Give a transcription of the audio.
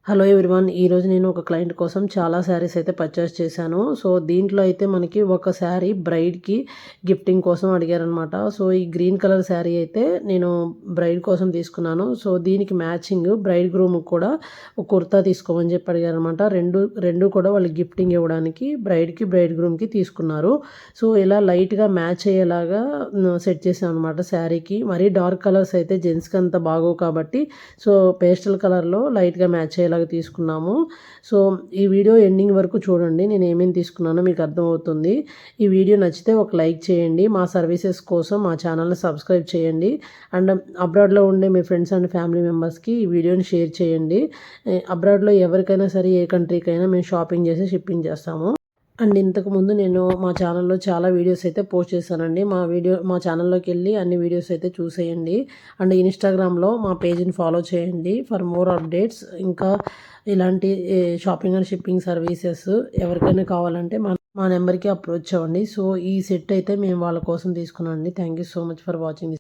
Hello everyone. ఈరోజు నేను ఒక క్లయింట్ కోసం చాలా శారీస్ అయితే పర్చేస్ చేశాను. సో దీంట్లో అయితే మనకి ఒక శారీ బ్రైడ్కి గిఫ్టింగ్ కోసం అడిగారనమాట. సో ఈ గ్రీన్ కలర్ శారీ అయితే నేను బ్రైడ్ కోసం తీసుకున్నాను. సో దీనికి మ్యాచింగ్ బ్రైడ్ గ్రూమ్ కూడా ఒక కుర్తా తీసుకోమని చెప్పి అడిగారనమాట. రెండు కూడా వాళ్ళు గిఫ్టింగ్ ఇవ్వడానికి బ్రైడ్కి బ్రైడ్ గ్రూమ్కి తీసుకున్నారు. సో ఇలా లైట్గా మ్యాచ్ అయ్యేలాగా సెట్ చేసాం అనమాట శారీకి. మరీ డార్క్ కలర్స్ అయితే జెంట్స్కి అంత బాగోవు కాబట్టి సో పేస్టల్ కలర్లో లైట్గా మ్యాచ్ అయ్యేలాగా తీసుకున్నాము. సో ఈ వీడియో ఎండింగ్ వరకు చూడండి, నేను ఏమేమి తీసుకున్నానో మీకు అర్థమవుతుంది. ఈ వీడియో నచ్చితే ఒక లైక్ చేయండి. మా సర్వీసెస్ కోసం మా ఛానల్ని సబ్స్క్రైబ్ చేయండి. అండ్ అబ్రాడ్లో ఉండే మీ ఫ్రెండ్స్ అండ్ ఫ్యామిలీ మెంబర్స్కి ఈ వీడియోని షేర్ చేయండి. అబ్రాడ్లో ఎవరికైనా సరే ఏ కంట్రీకైనా మేము షాపింగ్ చేసి షిప్పింగ్ చేస్తాము. అండ్ ఇంతకుముందు నేను మా ఛానల్లో చాలా వీడియోస్ అయితే పోస్ట్ చేశానండి. మా ఛానల్లోకి వెళ్ళి అన్ని వీడియోస్ అయితే చూసేయండి. అండ్ ఇన్స్టాగ్రామ్లో మా పేజ్ని ఫాలో చేయండి ఫర్ మోర్ అప్డేట్స్. ఇంకా ఇలాంటి షాపింగ్ అండ్ షిప్పింగ్ సర్వీసెస్ ఎవరికైనా కావాలంటే మా నెంబర్కి అప్రోచ్ అవ్వండి. సో ఈ సెట్ అయితే మేము వాళ్ళ కోసం తీసుకున్నాం అండి. Thank you so much for watching.